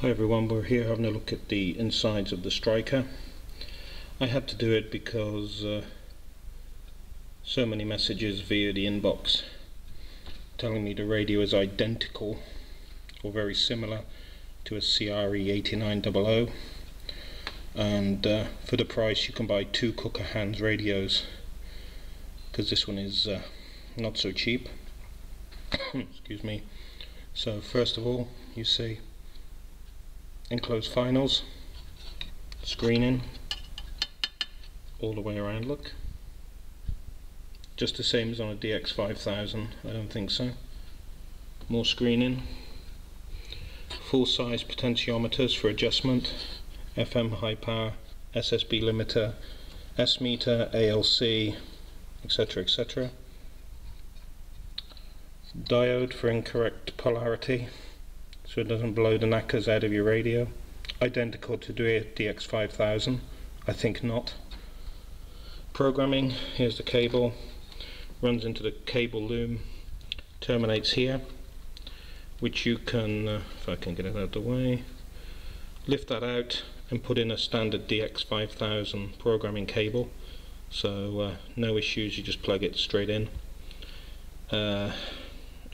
Hi everyone, we're here having a look at the insides of the Stryker. I had to do it because so many messages via the inbox telling me the radio is identical or very similar to a CRE 8900, and for the price you can buy two Kucha hands radios, because this one is not so cheap. Excuse me. So first of all, you see enclosed finals, screening all the way around. Look, just the same as on a DX5000. I don't think so. More screening, full size potentiometers for adjustment, FM high power, SSB limiter, S meter, ALC, etc, etc. Diode for incorrect polarity, so it doesn't blow the knackers out of your radio. Identical to the DX5000? I think not. Programming, here's the cable, runs into the cable loom, terminates here, which you can, if I can get it out of the way, lift that out and put in a standard DX5000 programming cable, so no issues, you just plug it straight in.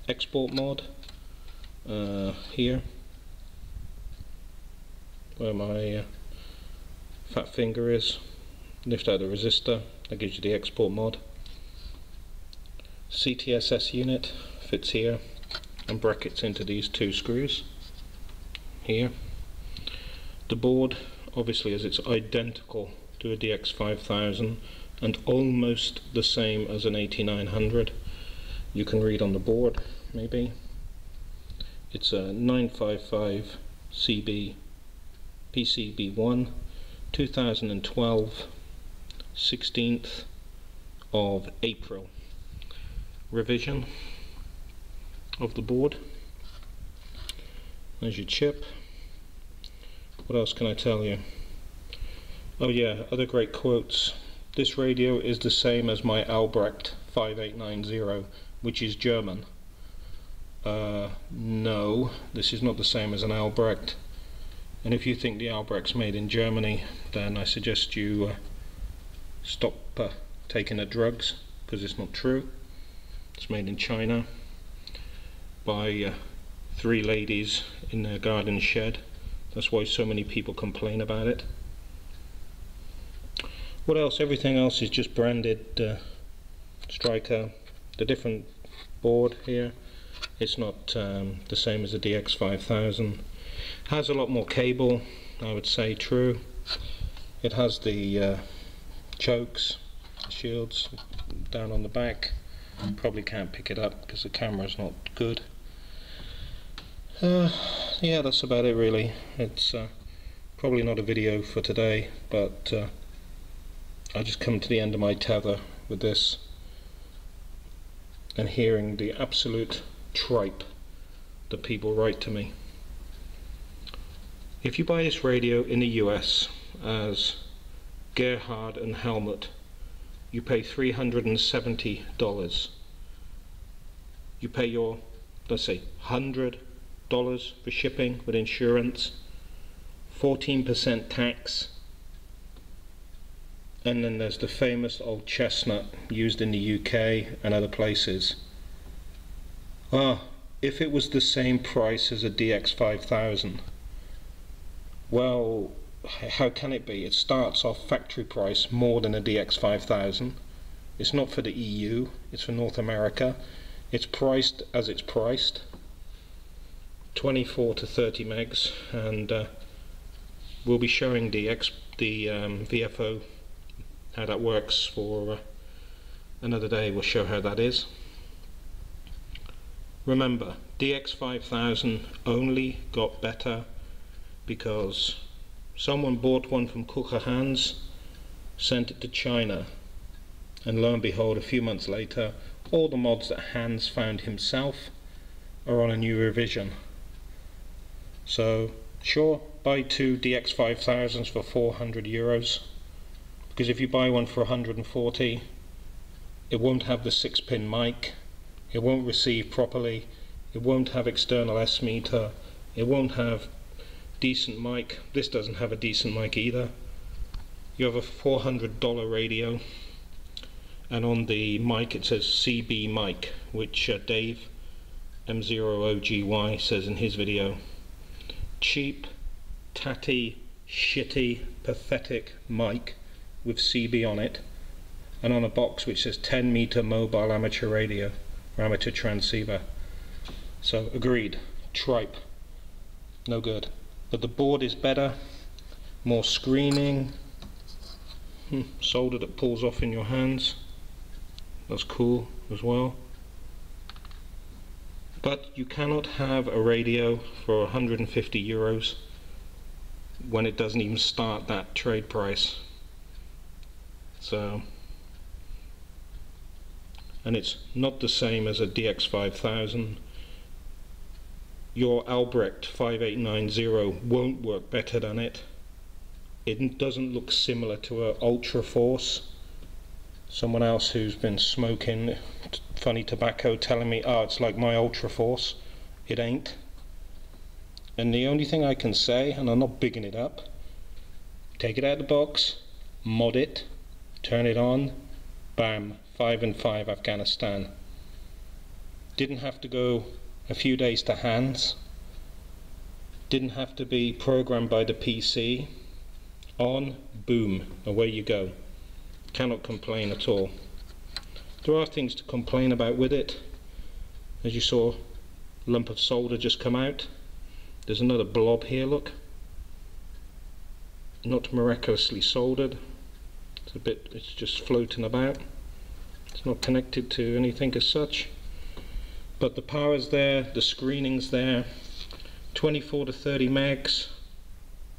Export mode, here where my fat finger is, lift out the resistor, that gives you the export mod. CTSS unit fits here and brackets into these two screws here. The board, obviously, as it's identical to a DX5000 and almost the same as an 8900, you can read on the board maybe. It's a 955 CB PCB1 2012 16th of April revision of the board. There's your chip. What else can I tell you? Oh yeah, other great quotes. This radio is the same as my Albrecht 5890, which is German. No, this is not the same as an Albrecht, and if you think the Albrecht's made in Germany, then I suggest you stop taking the drugs, because it's not true. It's made in China by three ladies in their garden shed. That's why so many people complain about it. What else? Everything else is just branded Stryker. The different board here, it's not the same as the DX5000. Has a lot more cable, I would say, true. It has the chokes, shields down on the back. Probably can't pick it up because the camera's not good. Yeah, that's about it really. It's probably not a video for today, but I just come to the end of my tether with this, and hearing the absolute tripe that people write to me. If you buy this radio in the US as Gerhard and Helmut, you pay $370. You pay your, let's say, $100 for shipping with insurance, 14% tax, and then there's the famous old chestnut used in the UK and other places. If it was the same price as a DX5000, well, how can it be? It starts off factory price more than a DX5000. It's not for the EU, it's for North America. It's priced as it's priced, 24 to 30 megs, and we'll be showing the VFO, how that works, for another day. We'll show how that is. Remember, DX5000 only got better because someone bought one from Kucha hands, sent it to China, and lo and behold, a few months later, all the mods that Hans found himself are on a new revision. So sure, buy two DX5000s for 400 euros, because if you buy one for 140, it won't have the 6-pin mic, it won't receive properly, it won't have external S meter, it won't have decent mic. This doesn't have a decent mic either. You have a $400 radio, and on the mic it says CB mic, which Dave M0OGY says in his video. Cheap, tatty, shitty, pathetic mic with CB on it, and on a box which says 10 meter mobile amateur radio or amateur transceiver. So agreed, tripe, no good. But the board is better, more screening, solder that pulls off in your hands, that's cool as well. But you cannot have a radio for 150 euros when it doesn't even start that trade price. So, and it's not the same as a DX5000. Your Albrecht 5890 won't work better than it. It doesn't look similar to a Ultra Force. Someone else who's been smoking funny tobacco telling me, oh, it's like my Ultra Force. It ain't. And the only thing I can say, and I'm not bigging it up, take it out of the box, mod it, turn it on, bam, 5 and 5 Afghanistan. Didn't have to go a few days to hands, didn't have to be programmed by the PC. On, boom, away you go. Cannot complain at all. There are things to complain about with it. As you saw, a lump of solder just come out. There's another blob here, look. Not miraculously soldered. It's just floating about. It's not connected to anything as such. But the power's there, the screening's there. 24 to 30 megs.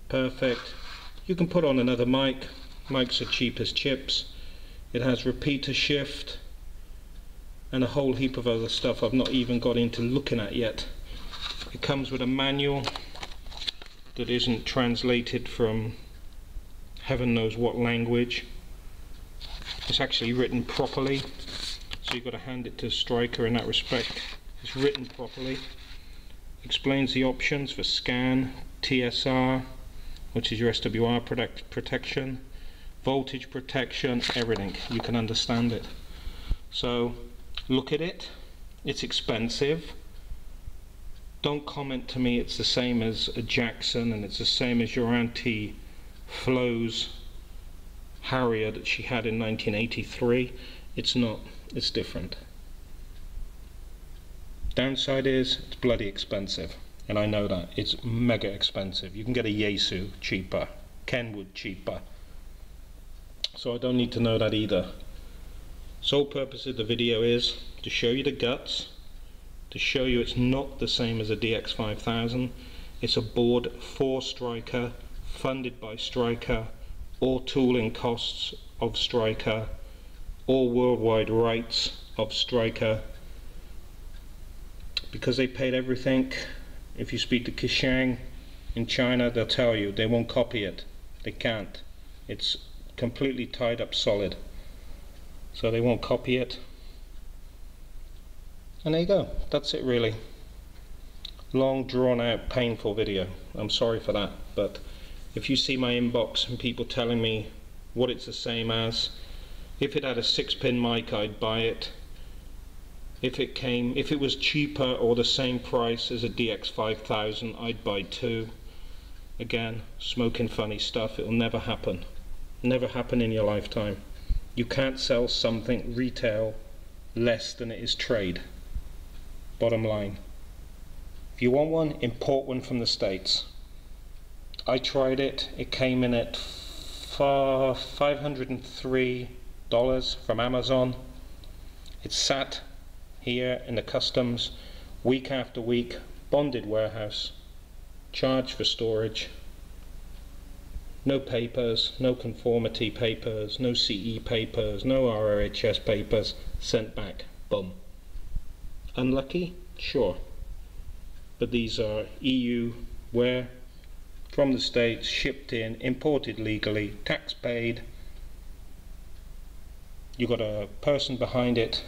Perfect. You can put on another mic. Mics are cheap as chips. It has repeater shift and a whole heap of other stuff I've not even got into looking at yet. It comes with a manual that isn't translated from heaven knows what language. It's actually written properly, so you've got to hand it to Stryker in that respect. It's written properly. Explains the options for scan, TSR, which is your SWR protection, voltage protection, everything. You can understand it. So look at it. It's expensive. Don't comment to me it's the same as a Jackson and it's the same as your Auntie Flo's Harrier that she had in 1983. It's not. It's different. Downside is it's bloody expensive, and I know that. It's mega expensive. You can get a Yaesu cheaper, Kenwood cheaper. So I don't need to know that either. Sole purpose of the video is to show you the guts, to show you it's not the same as a DX5000. It's a board for Stryker, funded by Stryker, all tooling costs of Stryker, all worldwide rights of Stryker, because they paid everything. If you speak to Kucha in China, they'll tell you they won't copy it. They can't. It's completely tied up solid, so they won't copy it. And there you go. That's it really. Long, drawn out, painful video. I'm sorry for that, but if you see my inbox and people telling me what it's the same as, if it had a 6-pin mic, I'd buy it. If it was cheaper or the same price as a DX5000, I'd buy 2. Again, smoking funny stuff. It'll never happen. Never happen in your lifetime. You can't sell something retail less than it is trade. Bottom line. If you want one, import one from the States. I tried it. It came in at $503 from Amazon. It sat here in the customs week after week, bonded warehouse, charged for storage, no papers, no conformity papers, no CE papers, no RRHS papers, sent back, boom. Unlucky? Sure. But these are EU ware from the States, shipped in, imported legally, tax paid. You got a person behind it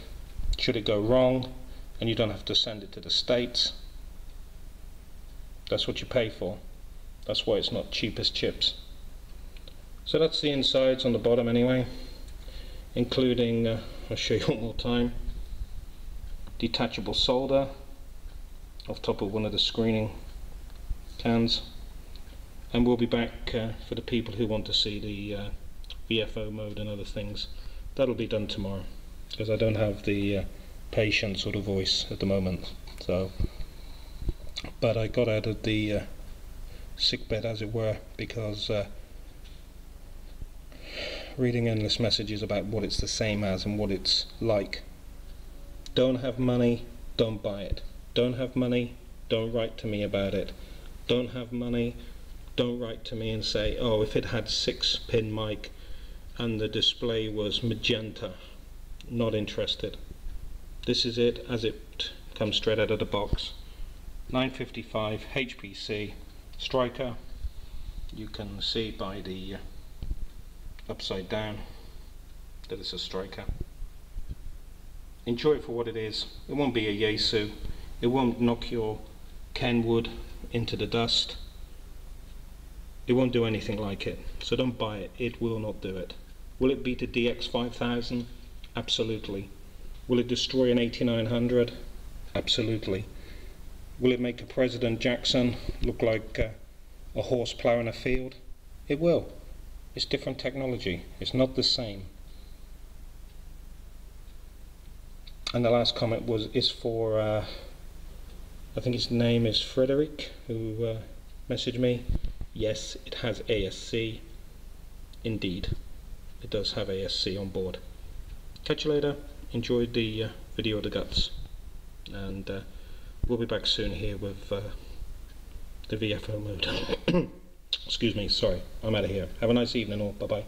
should it go wrong, and you don't have to send it to the States. That's what you pay for. That's why it's not cheap as chips. So that's the insides on the bottom anyway, including, I'll show you one more time, detachable solder off top of one of the screening cans. And we'll be back for the people who want to see the VFO mode and other things. That'll be done tomorrow, because I don't have the patience or the voice at the moment. So, but I got out of the sick bed, as it were, because reading endless messages about what it's the same as and what it's like. Don't have money, don't buy it. Don't have money, don't write to me about it. Don't have money, don't write to me and say, oh, if it had 6-pin mic and the display was magenta, not interested. This is it as it comes straight out of the box. 955 HPC Stryker. You can see by the upside down that it's a Stryker. Enjoy it for what it is. It won't be a Yaesu. It won't knock your Kenwood into the dust. It won't do anything like it, so don't buy it. It will not do it. Will it beat a DX5000? Absolutely. Will it destroy an 8900? Absolutely. Will it make a President Jackson look like a horse ploughing a field? It will. It's different technology. It's not the same. And the last comment is for I think his name is Frederick, who messaged me. Yes, it has ASC. Indeed, it does have ASC on board. Catch you later. Enjoyed the video of the guts, and we'll be back soon here with the VFO mode. Excuse me, sorry, I'm out of here. Have a nice evening all. Bye bye.